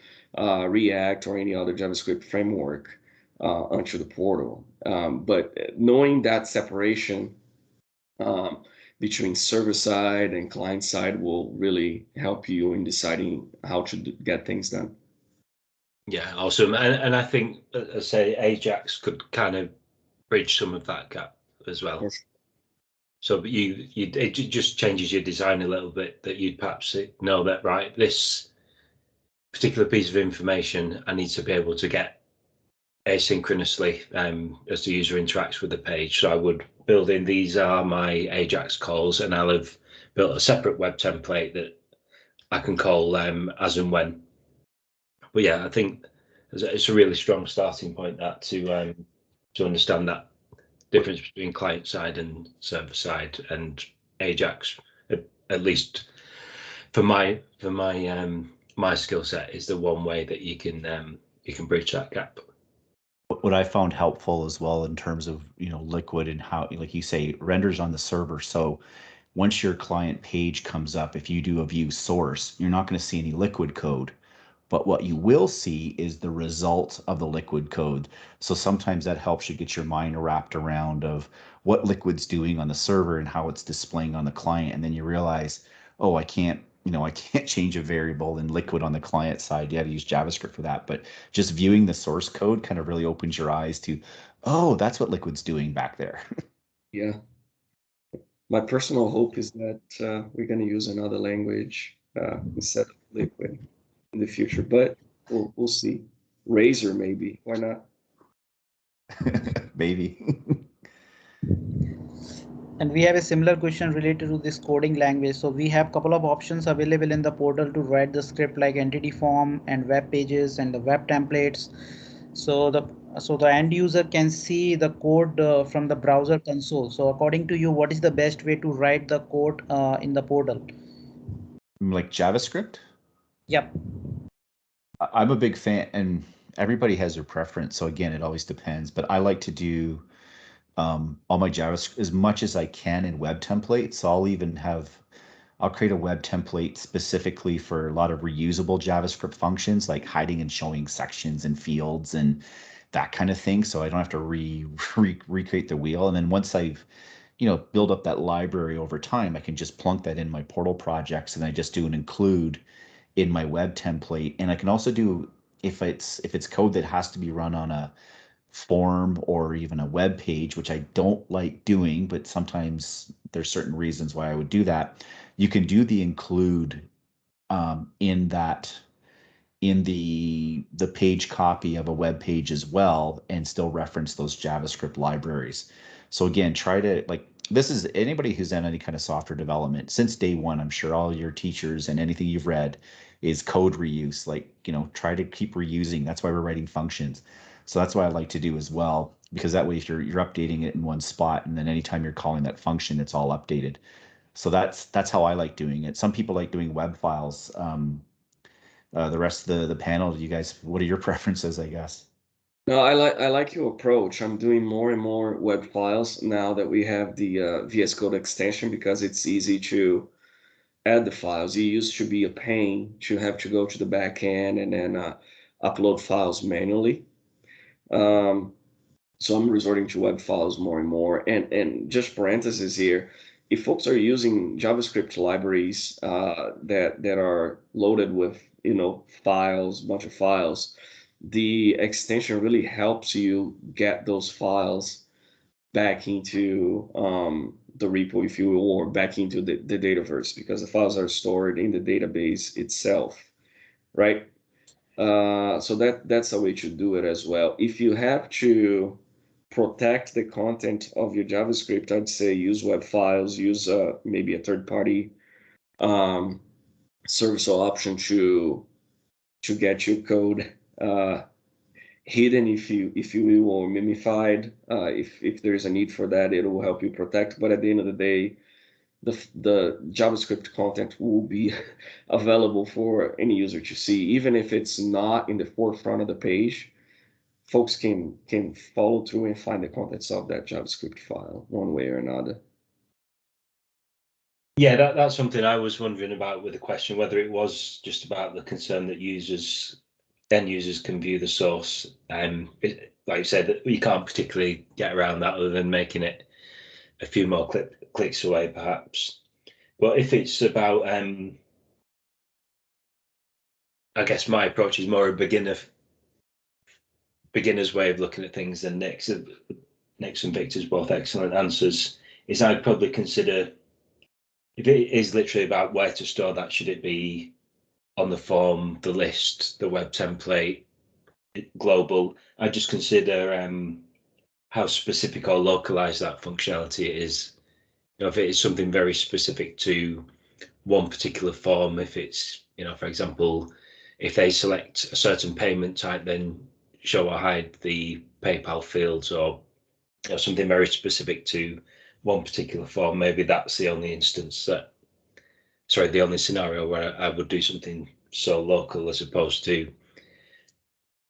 React or any other JavaScript framework onto the portal. But knowing that separation between server side and client side will really help you in deciding how to get things done. Yeah, awesome. And I think, as I say, Ajax could kind of bridge some of that gap as well. So it just changes your design a little bit, that you'd perhaps know that, right, this particular piece of information I need to be able to get asynchronously as the user interacts with the page. So I would build in, these are my Ajax calls, and I'll have built a separate web template that I can call as and when. But yeah, I think it's a really strong starting point that to understand that difference between client side and server side, and Ajax, at least for my my skill set is the one way that you can bridge that gap. What I found helpful as well in terms of, Liquid and how, like you say, renders on the server. So once your client page comes up, if you do a view source, you're not going to see any Liquid code. But what you will see is the result of the Liquid code. So sometimes that helps you get your mind wrapped around of what Liquid's doing on the server and how it's displaying on the client. And then you realize, oh, I can't change a variable in Liquid on the client side. You have to use JavaScript for that. But just viewing the source code kind of really opens your eyes to, oh, that's what Liquid's doing back there. Yeah. My personal hope is that we're going to use another language instead of Liquid in the future, but we'll see. Razor, maybe. Why not? Maybe. And we have a similar question related to this coding language. So we have a couple of options available in the portal to write the script, like entity form and web pages and the web templates. So the end user can see the code from the browser console. So according to you, what is the best way to write the code in the portal? Like JavaScript? Yep. I'm a big fan, and everybody has their preference. So again, it always depends. But I like to do all my JavaScript as much as I can in web templates. So I'll create a web template specifically for a lot of reusable JavaScript functions, like hiding and showing sections and fields and that kind of thing. So I don't have to recreate the wheel. And then once I've build up that library over time, I can just plunk that in my portal projects, and I just do an include in my web template. And I can also do, if it's code that has to be run on a form or even a web page, which I don't like doing, but sometimes there's certain reasons why I would do that. You can do the include in the page copy of a web page as well, and still reference those JavaScript libraries. So again, try to, like, this is anybody who's done any kind of software development since day one. I'm sure all your teachers and anything you've read is code reuse. Like, try to keep reusing. That's why we're writing functions. So that's what I like to do as well, because that way if you're updating it in one spot, and then anytime you're calling that function, it's all updated. So that's how I like doing it. Some people like doing web files. The rest of the panel, you guys, what are your preferences, I guess? No, I like your approach. I'm doing more and more web files now that we have the VS Code extension, because it's easy to add the files. It used to be a pain to have to go to the back end and then upload files manually. So I'm resorting to web files more and more. And just parenthesis here, if folks are using JavaScript libraries that are loaded with files, bunch of files, the extension really helps you get those files back into the repo, if you will, or back into the Dataverse, because the files are stored in the database itself, right? So that's a way to do it as well. If you have to protect the content of your JavaScript, I'd say use web files, use maybe a third-party service or option to get your code hidden, if you will, or mimified. If there's a need for that, it will help you protect. But at the end of the day, the JavaScript content will be available for any user to see, even if it's not in the forefront of the page. Folks can follow through and find the contents of that JavaScript file one way or another. Yeah, that's something I was wondering about with the question, whether it was just about the concern that end users can view the source. Like you said, that you can't particularly get around that other than making it a few more clicks away, perhaps. But if it's about, I guess my approach is more a beginner's way of looking at things than Nick's. Nick's and Victor's both excellent answers. Is I'd probably consider, if it is literally about where to store that, should it be on the form, the list, the web template, global? I just consider how specific or localized that functionality is. If it is something very specific to one particular form, if it's, for example, if they select a certain payment type, then show or hide the PayPal fields, or something very specific to one particular form, maybe that's the only instance that. sorry, the only scenario where I would do something so local as opposed to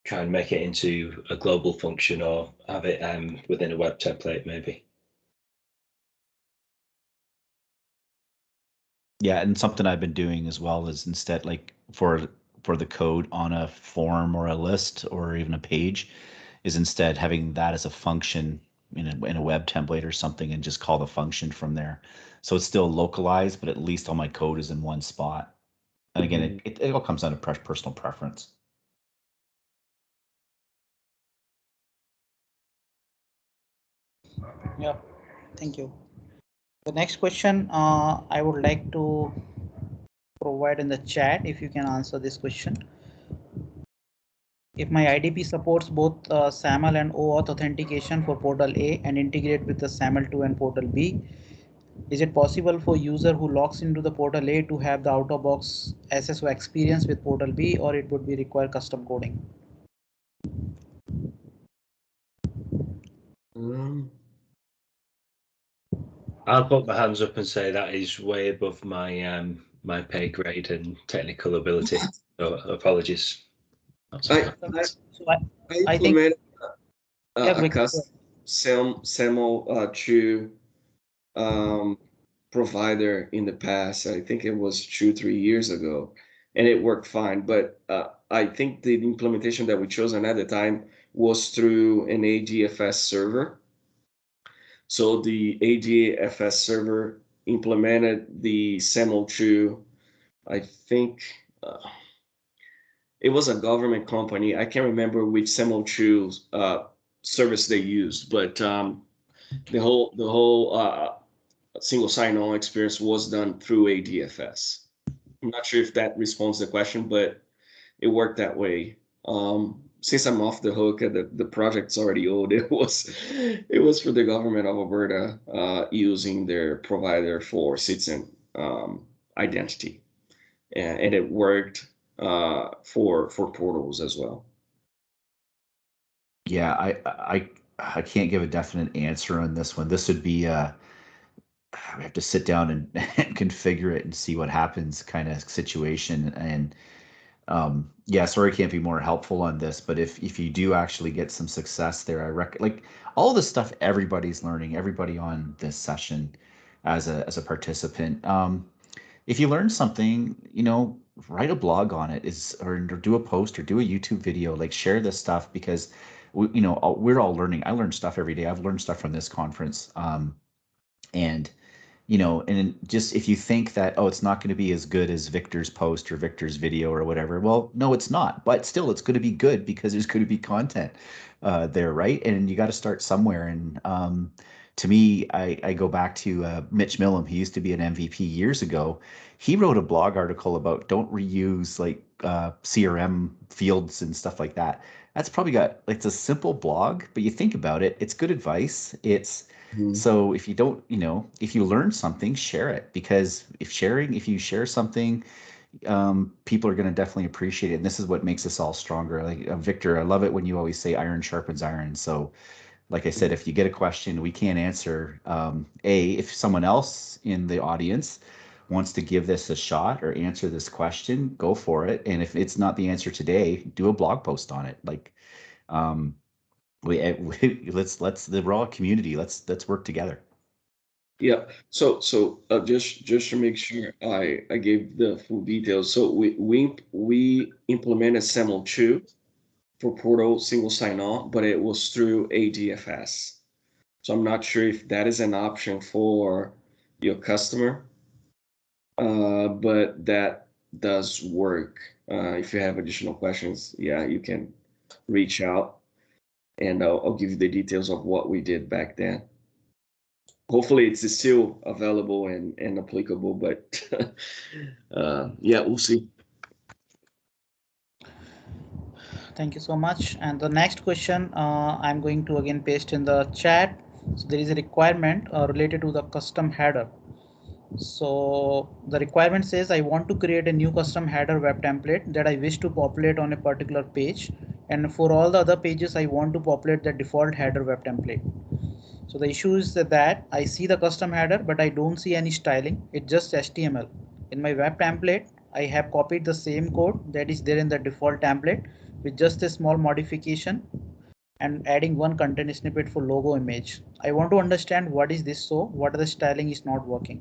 try and make it into a global function or have it within a web template, maybe. Yeah, and something I've been doing as well is instead, like for the code on a form or a list or even a page, is instead having that as a function in a web template or something, and just call the function from there. So it's still localized, but at least all my code is in one spot. And again, it all comes down to personal preference. Yeah, thank you. The next question I would like to provide in the chat, if you can answer this question. If my IDP supports both SAML and OAuth authentication for portal A and integrate with the SAML 2 and portal B, is it possible for user who logs into the portal A to have the out-of-box SSO experience with portal B, or it would be require custom coding? I'll put my hands up and say that is way above my my pay grade and technical ability. So apologies. I I think implemented yeah, a custom SAML to provider in the past. I think it was 2-3 years ago, and it worked fine. But I think the implementation that we chosen at the time was through an ADFS server. So the ADFS server implemented the SAML2. I think it was a government company. I can't remember which SAML2 service they used, but the whole single sign-on experience was done through ADFS. I'm not sure if that responds to the question, but it worked that way. Since I'm off the hook, the project's already old. It was for the government of Alberta using their provider for citizen identity, and it worked for portals as well. Yeah, I can't give a definite answer on this one. This would be we have to sit down and, and configure it and see what happens kind of situation. And yeah, sorry, I can't be more helpful on this, but if you do actually get some success there, I like all the stuff everybody's learning, everybody on this session as a participant. If you learn something, write a blog on it, or do a post or do a YouTube video, like share this stuff, because we're all learning. I learn stuff every day. I've learned stuff from this conference. And and just if you think that, oh, it's not going to be as good as Victor's post or Victor's video or whatever, well, no, it's not. But still, it's going to be good because there's going to be content there, right? And you got to start somewhere. And to me, I go back to Mitch Millam. He used to be an MVP years ago. He wrote a blog article about don't reuse like CRM fields and stuff like that. That's probably it's a simple blog, but you think about it, it's good advice. So if you don't, if you learn something, share it, because if you share something, people are going to definitely appreciate it. And this is what makes us all stronger. Like Victor, I love it when you always say iron sharpens iron. So like I said, if you get a question we can't answer, if someone else in the audience wants to give this a shot or answer this question, go for it. And if it's not the answer today, do a blog post on it. Like, we're all a community. Let's work together. Yeah. So just to make sure I gave the full details. So we implemented SAML2 for Portal single sign-on, but it was through ADFS. So I'm not sure if that is an option for your customer, but that does work. If you have additional questions, yeah, you can reach out, and I'll give you the details of what we did back then. Hopefully it's still available and applicable, but yeah, we'll see. Thank you so much. And the next question I'm going to again paste in the chat. So there is a requirement related to the custom header. So the requirement says I want to create a new custom header web template that I wish to populate on a particular page, and for all the other pages I want to populate the default header web template. So the issue is that I see the custom header, but I don't see any styling. It's just HTML. In my web template, I have copied the same code that is there in the default template with just a small modification and adding one content snippet for logo image. I want to understand what is this, so what are the styling is not working.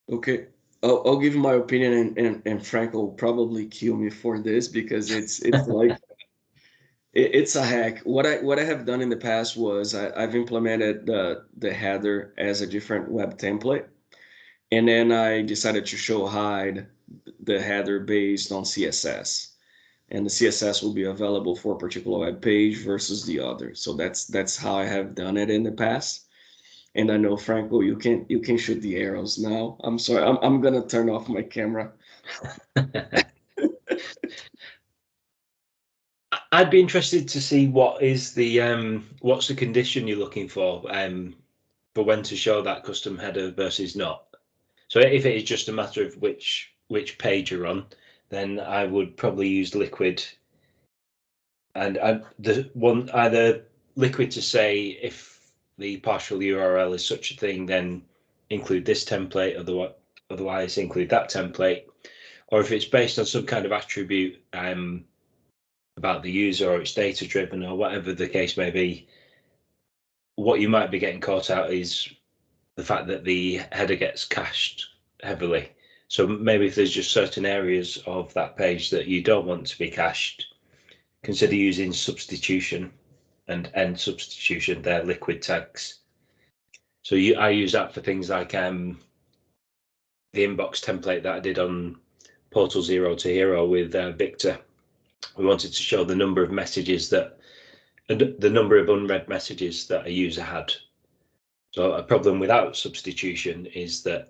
Okay, I'll give my opinion, and Frank will probably kill me for this because it's like it's a hack. What I have done in the past was I've implemented the header as a different web template, and then I decided to show hide the header based on CSS, and the CSS will be available for a particular web page versus the other. So that's how I have done it in the past. And I know, Franco, you can shoot the arrows now. I'm sorry. I'm gonna turn off my camera. I'd be interested to see what is the what's the condition you're looking for when to show that custom header versus not. So if it is just a matter of which page you're on, then I would probably use liquid, and the one either liquid to say if the partial URL is such a thing, then include this template, otherwise include that template, or if it's based on some kind of attribute about the user, or it's data driven, or whatever the case may be, what you might be getting caught out is the fact that the header gets cached heavily. So maybe if there's just certain areas of that page that you don't want to be cached, consider using substitution and end substitution, they're liquid tags. So I use that for things like the inbox template that I did on Portal 0 to Hero with Victor. We wanted to show the number of messages the number of unread messages that a user had. So a problem without substitution is that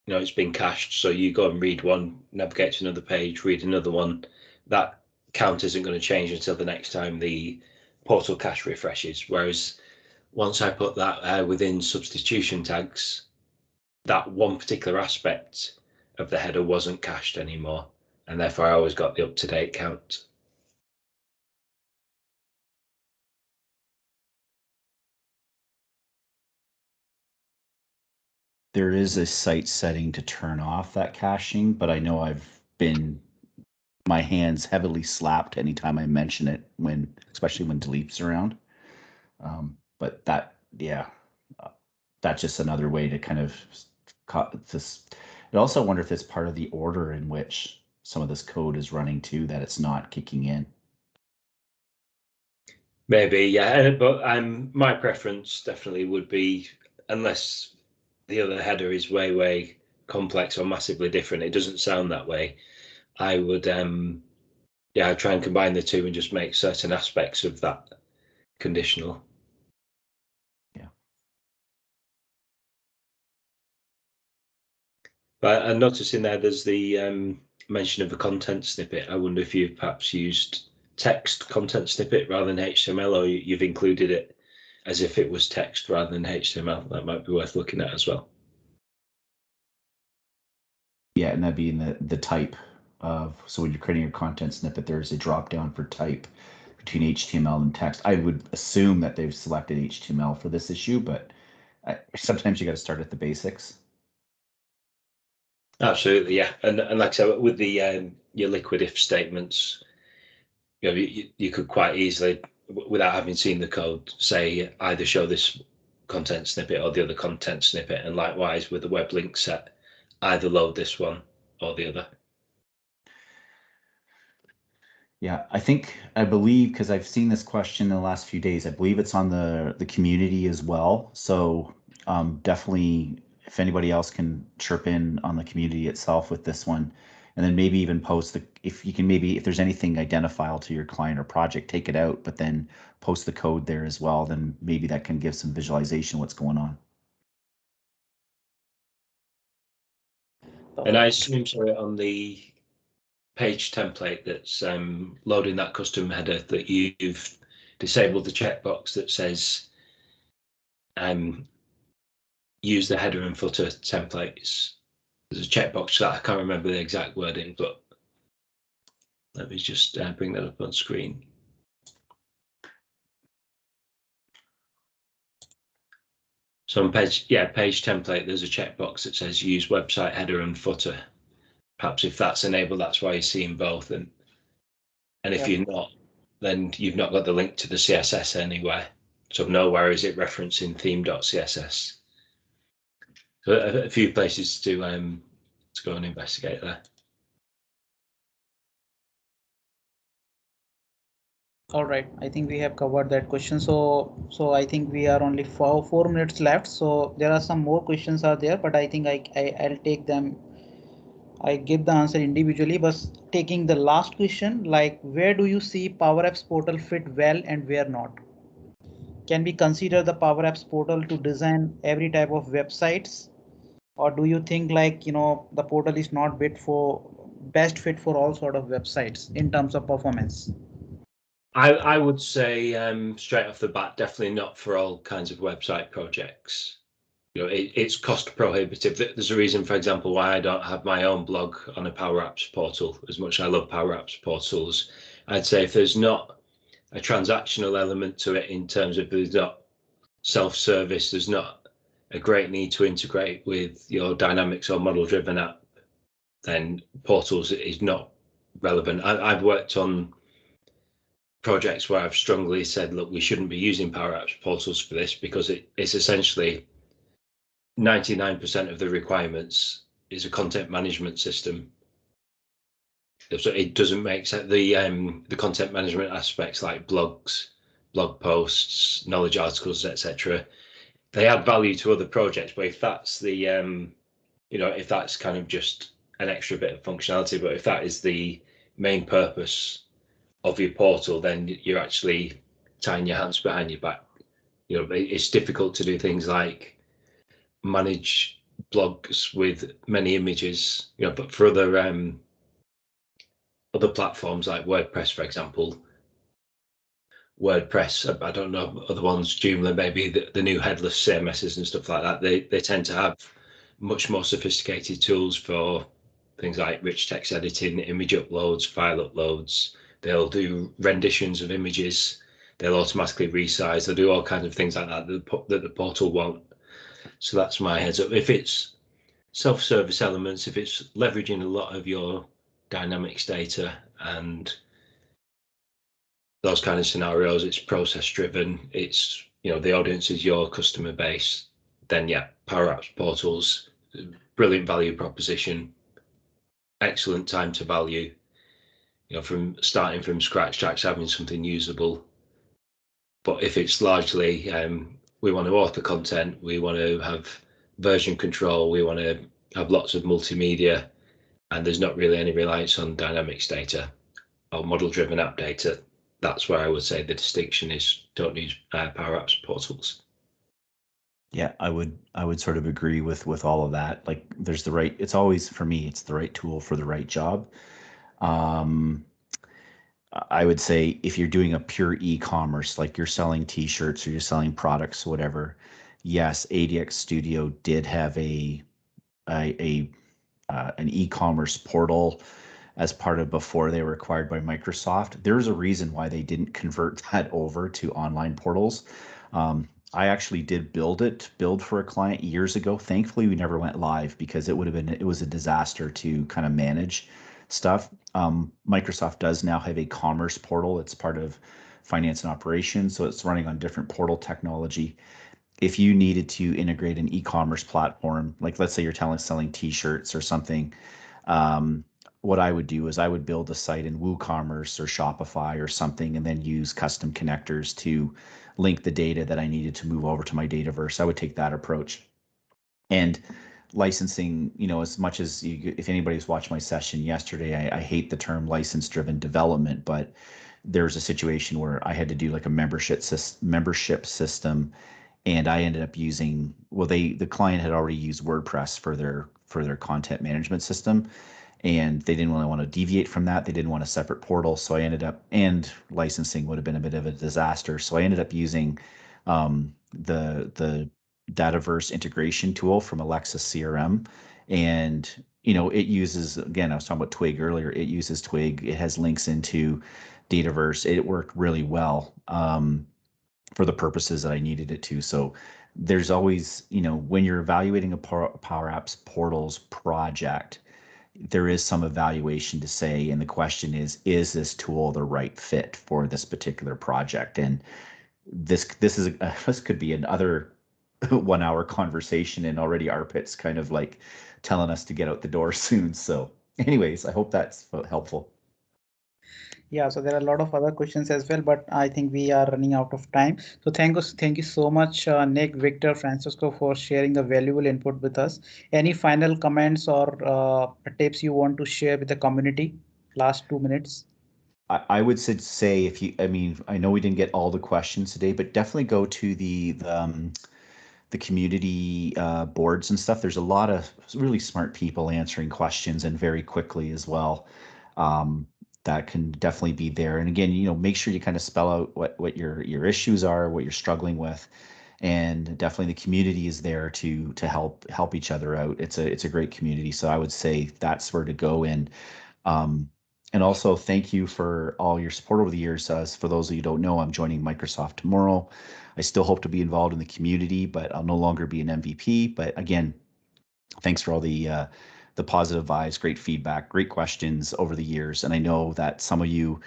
it's been cached. So you go and read one, navigate to another page, read another one. That count isn't going to change until the next time the portal cache refreshes. Whereas once I put that within substitution tags, that one particular aspect of the header wasn't cached anymore, and therefore I always got the up-to-date count. There is a site setting to turn off that caching, but I know I've been my hands heavily slapped anytime I mention it, especially when Dileep's around. But that's just another way to kind of this. I also wonder if it's part of the order in which some of this code is running too, that it's not kicking in. Maybe, yeah, but my preference definitely would be, unless the other header is way complex or massively different, it doesn't sound that way, I would I'd try and combine the two and just make certain aspects of that conditional. Yeah. But I'm noticing there's the mention of a content snippet. I wonder if you've perhaps used text content snippet rather than HTML, or you've included it as if it was text rather than HTML. That might be worth looking at as well. Yeah, and that'd be in the type of, so when you're creating your content snippet, there's a drop down for type between HTML and text. I would assume that they've selected HTML for this issue, but sometimes you got to start at the basics. Absolutely, yeah, and like I said, with the your liquid if statements, you could quite easily, without having seen the code, say either show this content snippet or the other content snippet, and likewise with the web link set, either load this one or the other. Yeah, I believe, because I've seen this question in the last few days, I believe it's on the community as well. So definitely, if anybody else can chirp in on the community itself with this one, and then maybe even post if you can, maybe if there's anything identifiable to your client or project, take it out, but then post the code there as well. Then maybe that can give some visualization what's going on. And I assume, sorry, on the page template that's loading that custom header, that you've disabled the checkbox that says use the header and footer templates. There's a checkbox that I can't remember the exact wording, but let me just bring that up on screen. So on page template, there's a checkbox that says use website header and footer. Perhaps if that's enabled, that's why you're seeing both. And if you're not, then you've not got the link to the CSS anywhere. So nowhere is it referencing theme.css. So a few places to go and investigate there. All right, I think we have covered that question. So I think we are only 4 minutes left. So there are some more questions are there, but I think I'll take them. I give the answer individually, but taking the last question, like where do you see Power Apps portal fit well and where not? Can we consider the Power Apps portal to design every type of websites, or do you think like the portal is not best fit for all sort of websites in terms of performance? I would say straight off the bat, definitely not for all kinds of website projects. It's cost prohibitive. There's a reason, for example, why I don't have my own blog on a Power Apps portal. As much as I love Power Apps portals, I'd say if there's not a transactional element to it in terms of there's not self-service, there's not a great need to integrate with your Dynamics or model-driven app, then portals is not relevant. I've worked on projects where I've strongly said, look, we shouldn't be using Power Apps portals for this because it's essentially 99% of the requirements is a content management system. So it doesn't make sense. The content management aspects like blogs, blog posts, knowledge articles, etc. They add value to other projects, but if that's the if that's kind of just an extra bit of functionality, but if that is the main purpose of your portal, then you're actually tying your hands behind your back. It's difficult to do things like manage blogs with many images, but for other platforms like WordPress, for example, I don't know other ones, Joomla, maybe the new headless CMSs and stuff like that, they tend to have much more sophisticated tools for things like rich text editing, image uploads, file uploads. They'll do renditions of images. They'll automatically resize. They'll do all kinds of things like that that the portal won't. So that's my heads up. If it's self-service elements, if it's leveraging a lot of your Dynamics data and those kind of scenarios, it's process driven, it's the audience is your customer base, then yeah, Power Apps portals, brilliant value proposition, excellent time to value, from starting from scratch to actually having something usable. But if it's largely we want to author content, we want to have version control, we want to have lots of multimedia, and there's not really any reliance on Dynamics data or model-driven app data, that's where I would say the distinction is don't use Power Apps portals. Yeah, I would sort of agree with all of that. Like there's it's always, for me, it's the right tool for the right job. I would say if you're doing a pure e-commerce, like you're selling t-shirts or you're selling products, whatever, yes, ADX Studio did have an e-commerce portal as part of before they were acquired by Microsoft. There's a reason why they didn't convert that over to online portals. I actually did build for a client years ago. Thankfully, we never went live because it was a disaster to kind of manage stuff. Microsoft does now have a commerce portal. It's part of finance and operations, so it's running on different portal technology. If you needed to integrate an e-commerce platform, like let's say you're selling t-shirts or something, what I would do is I would build a site in WooCommerce or Shopify or something, and then use custom connectors to link the data that I needed to move over to my Dataverse. I would take that approach. And licensing, as much as if anybody's watched my session yesterday, I hate the term license-driven development, but there's a situation where I had to do like a membership system, and I ended up using, the client had already used WordPress for their content management system, and they didn't really want to deviate from that. They didn't want a separate portal, so and licensing would have been a bit of a disaster. So I ended up using the Dataverse integration tool from Alexa CRM, and it uses, again, I was talking about Twig earlier. It uses Twig. It has links into Dataverse. It worked really well for the purposes that I needed it to. So there's always, when you're evaluating a Power Apps portals project, there is some evaluation to say, and the question is this tool the right fit for this particular project? And this could be another 1 hour conversation, and already Arpit's kind of like telling us to get out the door soon. So anyways, I hope that's helpful. Yeah, so there are a lot of other questions as well, but I think we are running out of time. So thank you so much, Nick, Victor, Francisco, for sharing the valuable input with us. Any final comments or tips you want to share with the community? Last 2 minutes. I would say, I know we didn't get all the questions today, but definitely go to the community boards and stuff. There's a lot of really smart people answering questions, and very quickly as well. That can definitely be there. And again, make sure you kind of spell out what your issues are, what you're struggling with, and definitely the community is there to help each other out. It's a great community, so I would say that's where to go in. And also, thank you for all your support over the years. For those of you who don't know, I'm joining Microsoft tomorrow. I still hope to be involved in the community, but I'll no longer be an MVP. But again, thanks for all the positive vibes, great feedback, great questions over the years. And I know that some of you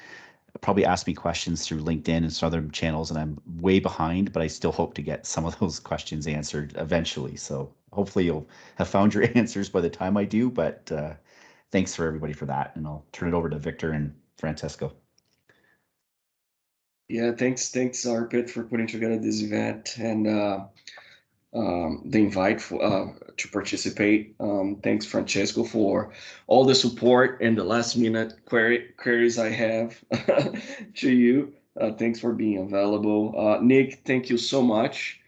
probably asked me questions through LinkedIn and some other channels, and I'm way behind, but I still hope to get some of those questions answered eventually. So hopefully you'll have found your answers by the time I do. But thanks for everybody for that. And I'll turn it over to Victor and Francesco. Yeah, thanks, Arpit, for putting together this event and the invite to participate. Thanks, Francesco, for all the support and the last minute queries I have to you. Thanks for being available. Nick, thank you so much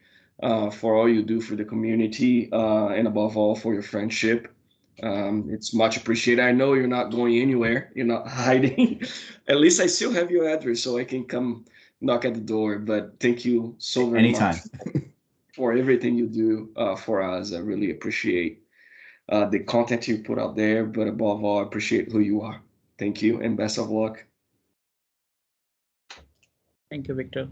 for all you do for the community and above all for your friendship. It's much appreciated. I know you're not going anywhere. You're not hiding. At least I still have your address, so I can come knock at the door. But thank you so very Anytime. much for everything you do for us. I really appreciate the content you put out there, but above all, I appreciate who you are. Thank you, and best of luck. Thank you, Victor.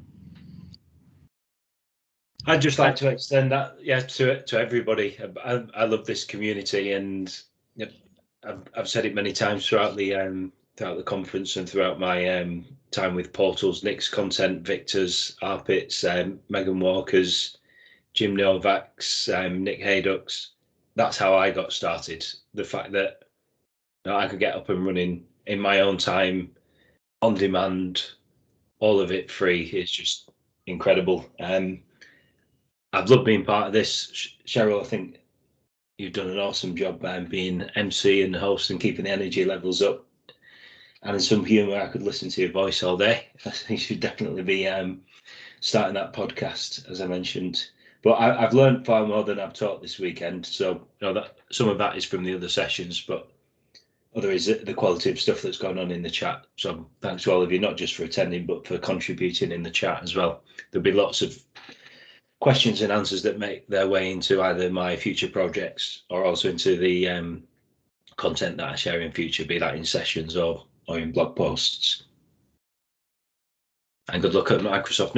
I'd just like to extend that, to everybody. I love this community, and I've said it many times throughout the conference and throughout my time with Portals. Nick's content, Victor's, Arpit's, Megan Walker's, Jim Novak's, Nick Hayduck's. That's how I got started. The fact that I could get up and running in my own time, on demand, all of it free is just incredible. I've loved being part of this. Cheryl, I think you've done an awesome job being MC and host and keeping the energy levels up. And in some humour, I could listen to your voice all day. I think you should definitely be starting that podcast, as I mentioned. But I've learned far more than I've taught this weekend. So that some of that is from the other sessions, but other is the quality of stuff that's going on in the chat. So thanks to all of you, not just for attending, but for contributing in the chat as well. There'll be lots of questions and answers that make their way into either my future projects or also into the content that I share in future, be that in sessions or in blog posts. And good luck at Microsoft.